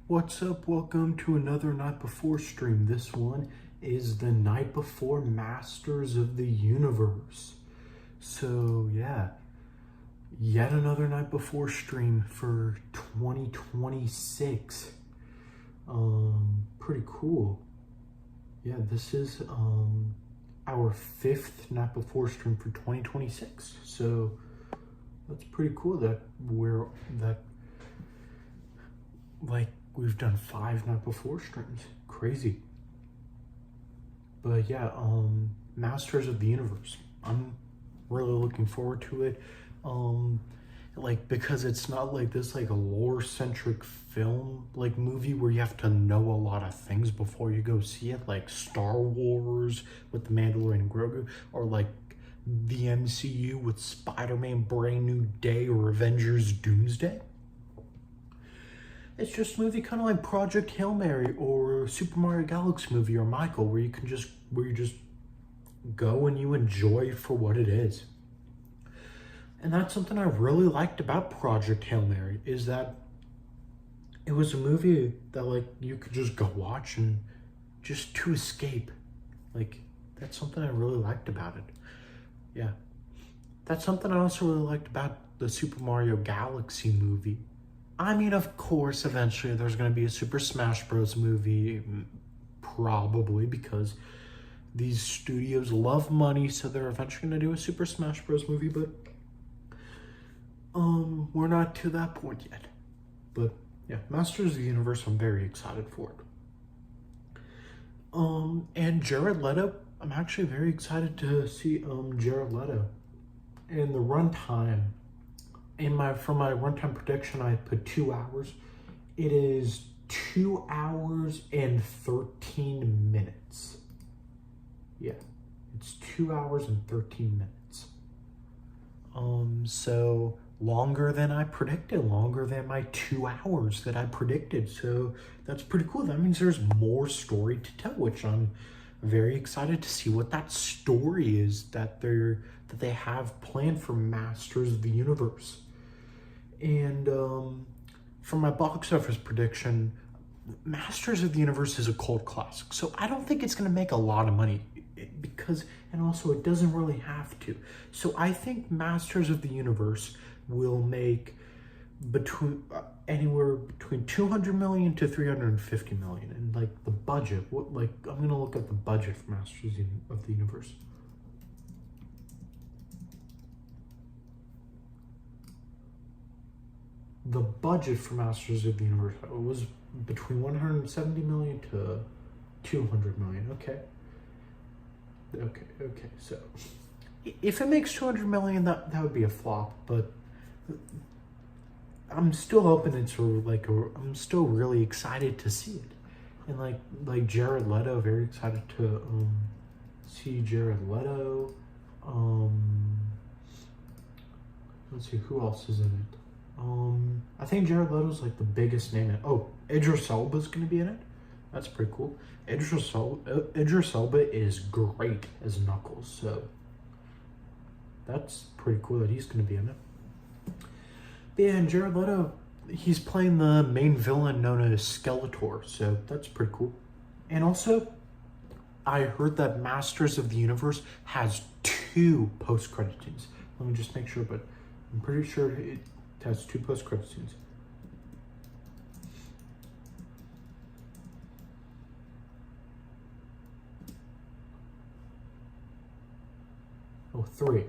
What's up? Welcome to another Night Before stream. This one is the Night Before Masters of the Universe. So yeah, yet another Night Before stream for 2026. Pretty cool. Yeah, this is our fifth Night Before stream for 2026. So that's pretty cool that we've done 5 Night Before streams. Crazy. But yeah, Masters of the Universe. I'm really looking forward to it. Because it's not like this like a lore-centric film like movie where you have to know a lot of things before you go see it, like Star Wars with the Mandalorian and Grogu, or like the MCU with Spider-Man Brand New Day or Avengers Doomsday. It's just a movie kind of like Project Hail Mary or Super Mario Galaxy movie or Michael, where you just go and you enjoy for what it is. And that's something I really liked about Project Hail Mary, is that it was a movie that like you could just go watch and just to escape. Like, that's something I really liked about it. Yeah. That's something I also really liked about the Super Mario Galaxy movie. I mean, of course, eventually there's going to be a Super Smash Bros. Movie, probably, because these studios love money, so they're eventually going to do a Super Smash Bros. Movie, but we're not to that point yet. But yeah, Masters of the Universe, I'm very excited for it. And Jared Leto, I'm actually very excited to see Jared Leto. And the runtime, for my runtime prediction, I put 2 hours. It is 2 hours and 13 minutes. Yeah, it's 2 hours and 13 minutes. So longer than I predicted, longer than my 2 hours that I predicted. So that's pretty cool. That means there's more story to tell, which I'm very excited to see what that story is that they have planned for Masters of the Universe. And for my box office prediction, Masters of the Universe is a cult classic, so I don't think it's going to make a lot of money and also it doesn't really have to. So I think Masters of the Universe will make anywhere between 200 million to 350 million. And like the budget, I'm going to look at the budget for Masters of the Universe. The budget for Masters of the Universe was between 170 million to 200 million. Okay. So if it makes 200 million, that would be a flop, but I'm still hoping I'm still really excited to see it. And like Jared Leto, very excited to see Jared Leto. Let's see who else is in it. I think Jared Leto's like the biggest name in it. Oh, Idris Elba's gonna be in it. That's pretty cool. Idris Elba is great as Knuckles, so that's pretty cool that he's gonna be in it. But yeah, and Jared Leto, he's playing the main villain known as Skeletor, so that's pretty cool. And also, I heard that Masters of the Universe has 2 post-credit scenes. Let me just make sure, but I'm pretty sure it has 2 post-credit scenes. Oh, 3.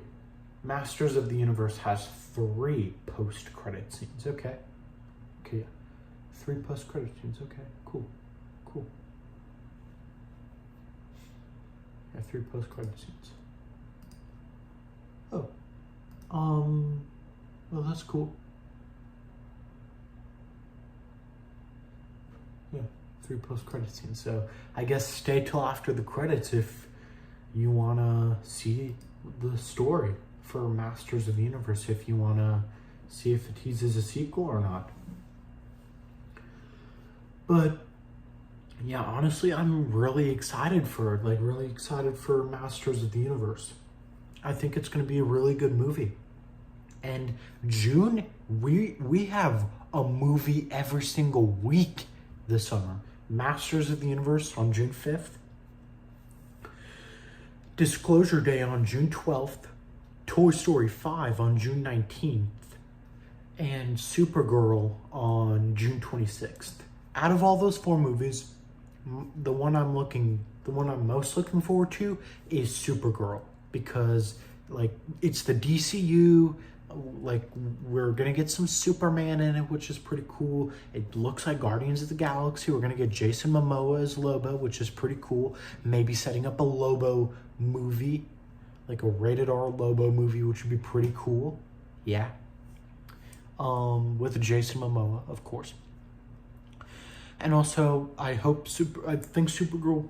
Masters of the Universe has 3 post-credit scenes. Okay. Yeah. 3 post-credit scenes. Okay. Cool. Yeah, 3 post-credit scenes. Oh. Well, that's cool. Yeah, 3 post-credit scenes. So I guess stay till after the credits if you want to see the story for Masters of the Universe, if you want to see if it teases a sequel or not. But yeah, honestly, I'm really excited for it. Really excited for Masters of the Universe. I think it's going to be a really good movie. And June, we have a movie every single week this summer. Masters of the Universe on June 5th. Disclosure Day on June 12th. Toy Story 5 on June 19th. And Supergirl on June 26th. Out of all those 4 movies, the one I'm most looking forward to is Supergirl, because like it's the DCU. Like, we're gonna get some Superman in it, which is pretty cool. It looks like Guardians of the Galaxy. We're gonna get Jason Momoa as Lobo, which is pretty cool. Maybe setting up a Lobo movie, like a rated R Lobo movie, which would be pretty cool. Yeah. With Jason Momoa, of course. And also, I think Supergirl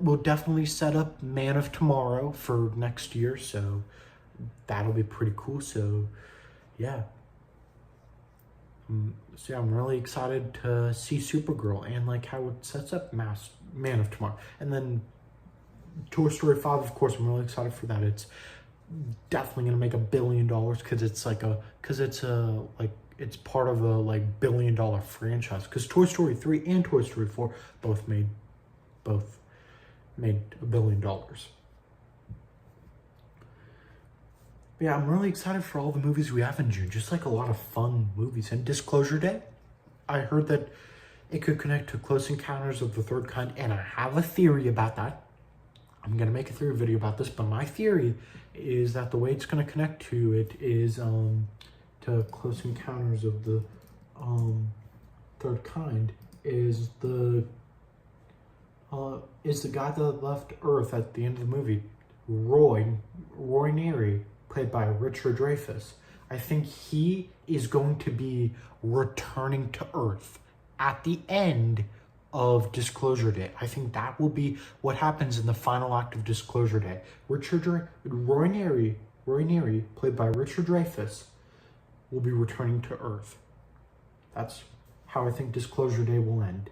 will definitely set up Man of Tomorrow for next year, so that'll be pretty cool. So yeah, I'm really excited to see Supergirl and like how it sets up Man of Tomorrow. And then Toy Story 5, of course, I'm really excited for that. It's definitely gonna make $1 billion because it's part of a like $1 billion franchise, because Toy Story 3 and Toy Story 4 both made $1 billion. Yeah, I'm really excited for all the movies we have in June. Just like a lot of fun movies. And Disclosure Day, I heard that it could connect to Close Encounters of the Third Kind, and I have a theory about that. I'm gonna make a theory video about this, but my theory is that the way it's gonna connect to it is to Close Encounters of the Third Kind is the guy that left Earth at the end of the movie, Roy Neary, played by Richard Dreyfuss. I think he is going to be returning to Earth at the end of Disclosure Day. I think that will be what happens in the final act of Disclosure Day. Roy Neary, played by Richard Dreyfuss, will be returning to Earth. That's how I think Disclosure Day will end.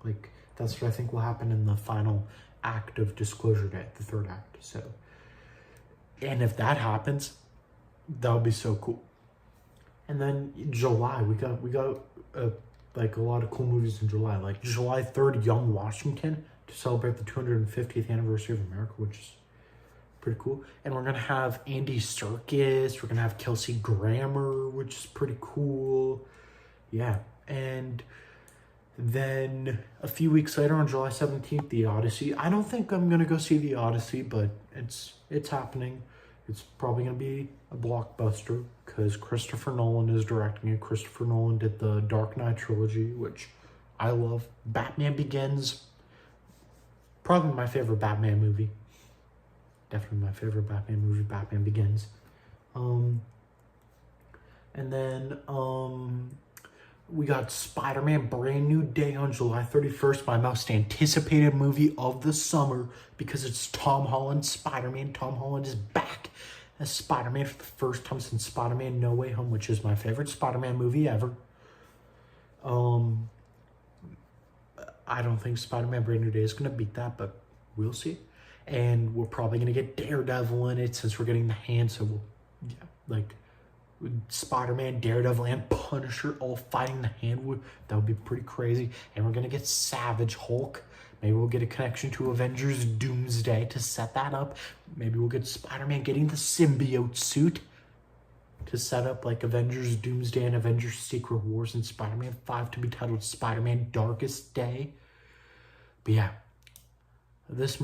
Like, that's what I think will happen in the final act of Disclosure Day, the third act. So, and if that happens, that would be so cool. And then in July, we got like a lot of cool movies in July. Like July 3rd, Young Washington, to celebrate the 250th anniversary of America, which is pretty cool. And we're gonna have Andy Serkis. We're gonna have Kelsey Grammer, which is pretty cool. Yeah, and then a few weeks later, on July 17th, The Odyssey. I don't think I'm gonna go see The Odyssey, but it's happening. It's probably gonna be a blockbuster because Christopher Nolan is directing it. Christopher Nolan did the Dark Knight trilogy, which I love. Batman Begins, probably my favorite Batman movie. Definitely my favorite Batman movie, Batman Begins. And then we got Spider-Man Brand New Day on July 31st, my most anticipated movie of the summer, because it's Tom Holland's Spider-Man. Tom Holland is back as Spider-Man for the first time since Spider-Man No Way Home, which is my favorite Spider-Man movie ever. I don't think Spider-Man Brand New Day is going to beat that, but we'll see. And we're probably going to get Daredevil in it since we're getting the hand, so Spider-Man, Daredevil, and Punisher all fighting the hand. That would be pretty crazy. And we're going to get Savage Hulk. Maybe we'll get a connection to Avengers Doomsday to set that up. Maybe we'll get Spider-Man getting the symbiote suit to set up like Avengers Doomsday and Avengers Secret Wars, and Spider-Man 5 to be titled Spider-Man Darkest Day. But yeah, this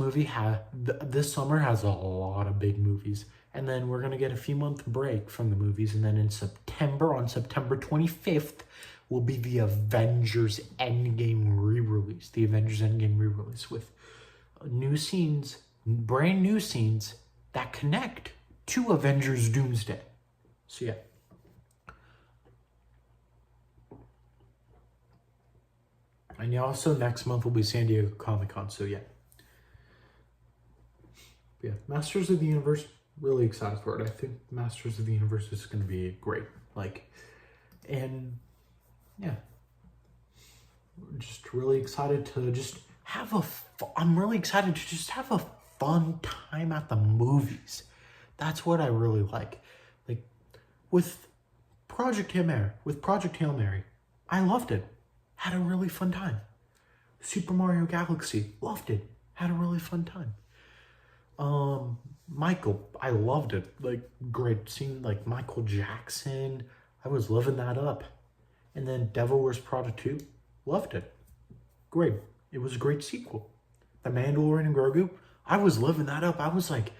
summer has a lot of big movies. And then we're going to get a few month break from the movies. And then in September, on September 25th, will be the Avengers Endgame re-release. The Avengers Endgame re-release with brand new scenes that connect to Avengers Doomsday. So yeah. And also next month will be San Diego Comic-Con. So yeah. Yeah, Masters of the Universe. Really excited for it. I think Masters of the Universe is going to be great. And yeah, just really excited to just have I'm really excited to just have a fun time at the movies. That's what I really like. Like with Project Hail Mary, I loved it. had a really fun time. Super Mario Galaxy, loved it, had a really fun time. Michael, I loved it. Like, great. Seeing like Michael Jackson, I was living that up. And then Devil Wears Prada 2, loved it. Great. It was a great sequel. The Mandalorian and Grogu, I was living that up. I was like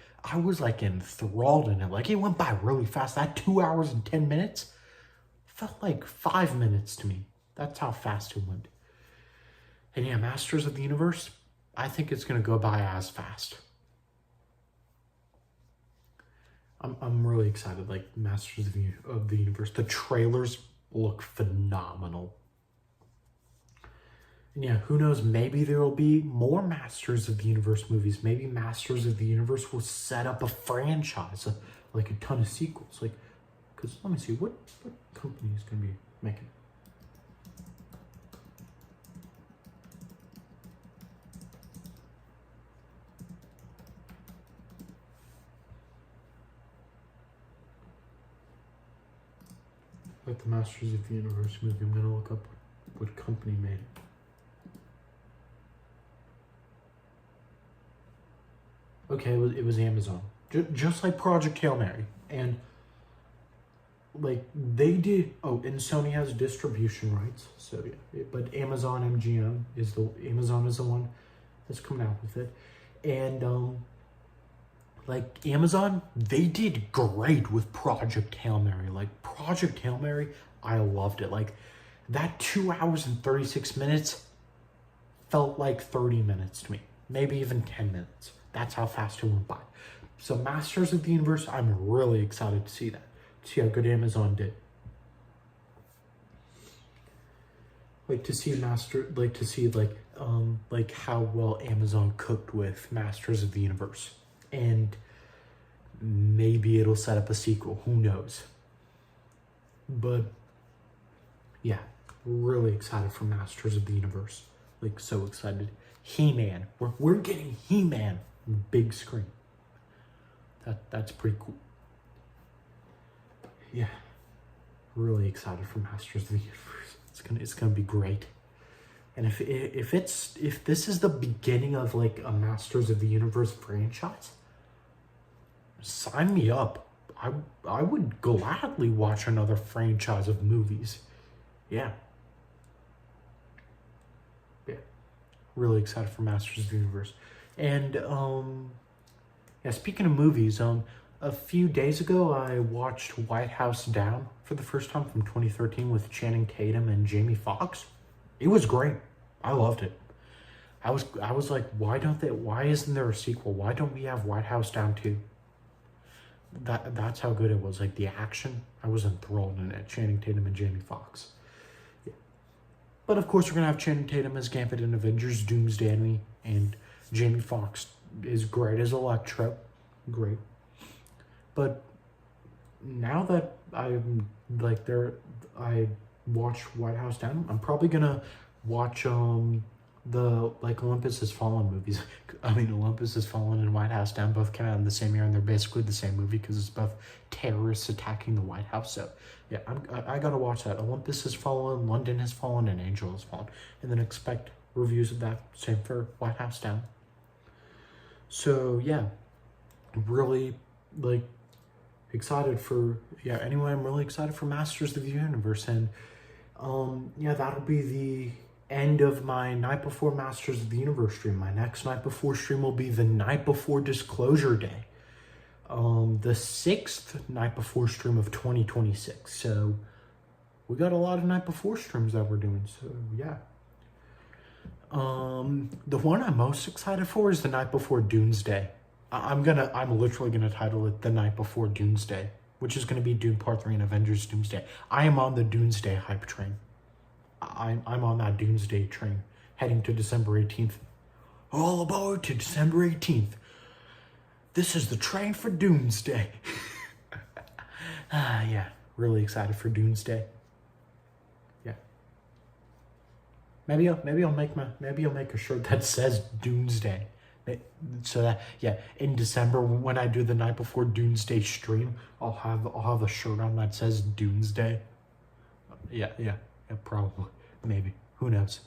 enthralled in it. Like, it went by really fast. That 2 hours and 10 minutes felt like 5 minutes to me. That's how fast it went. And yeah, Masters of the Universe, I think it's gonna go by as fast. I'm really excited. Like, Masters of the Universe, the trailers look phenomenal. And yeah, who knows, maybe there will be more Masters of the Universe movies. Maybe Masters of the Universe will set up a franchise, like a ton of sequels. Like, because let me see, what company is going to be making it? Like the Masters of the Universe movie, I'm going to look up what company made it. Okay, it was Amazon. Just like Project Hail Mary. And like they did, and Sony has distribution rights. So yeah, but Amazon MGM is the one that's coming out with it. And like Amazon, they did great with Project Hail Mary. Like Project Hail Mary, I loved it. Like that 2 hours and 36 minutes felt like 30 minutes to me. Maybe even 10 minutes. That's how fast it went by. So Masters of the Universe, I'm really excited to see that. To see how good Amazon did. Like to see like how well Amazon cooked with Masters of the Universe. And maybe it'll set up a sequel. Who knows? But yeah, really excited for Masters of the Universe. Like, so excited. He-Man. We're getting He-Man big screen. That's pretty cool. Yeah, really excited for Masters of the Universe. It's gonna be great. And if this is the beginning of like a Masters of the Universe franchise, sign me up. I would gladly watch another franchise of movies. Yeah. Yeah. Really excited for Masters of the Universe. And yeah, speaking of movies, a few days ago I watched White House Down for the first time from 2013 with Channing Tatum and Jamie Foxx. It was great. I loved it. I was like, why isn't there a sequel? Why don't we have White House Down 2? That's how good it was. Like the action, I was enthralled in it. Channing Tatum and Jamie Foxx. Yeah. But of course we're gonna have Channing Tatum as Gambit in Avengers Doomsday, and Jamie Foxx is great as Electro. Great. But now that I watched White House Down, I'm probably gonna watch the like Olympus Has Fallen movies. I mean, Olympus Has Fallen and White House Down both came out in the same year, and they're basically the same movie because it's both terrorists attacking the White House. So yeah, I gotta watch that. Olympus Has Fallen, London Has Fallen, and Angel Has Fallen, and then expect reviews of that. Same for White House Down. So yeah, really like excited for Anyway, I'm really excited for Masters of the Universe, and yeah, that'll be the end of my night before Masters of the Universe stream. My next night before stream will be the night before Disclosure Day, the 6th night before stream of 2026. So we got a lot of night before streams that we're doing. So yeah. The one I'm most excited for is the night before Doomsday. I'm literally gonna title it the night before Doomsday, which is gonna be Dune Part 3 and Avengers Doomsday. I am on the Doomsday hype train. I'm on that Doomsday train, heading to December 18th. All aboard to December 18th. This is the train for Doomsday. Yeah, really excited for Doomsday. Yeah. Maybe I'll make a shirt that says Doomsday. So that, yeah, in December when I do the night before Doomsday stream, I'll have a shirt on that says Doomsday. Yeah, probably, maybe. Who knows?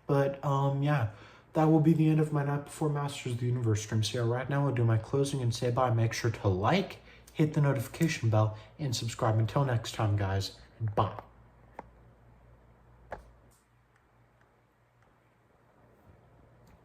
But, yeah, that will be the end of my Night Before Masters of the Universe stream. So, yeah, right now I'll do my closing and say bye. Make sure to like, hit the notification bell, and subscribe. Until next time, guys, bye.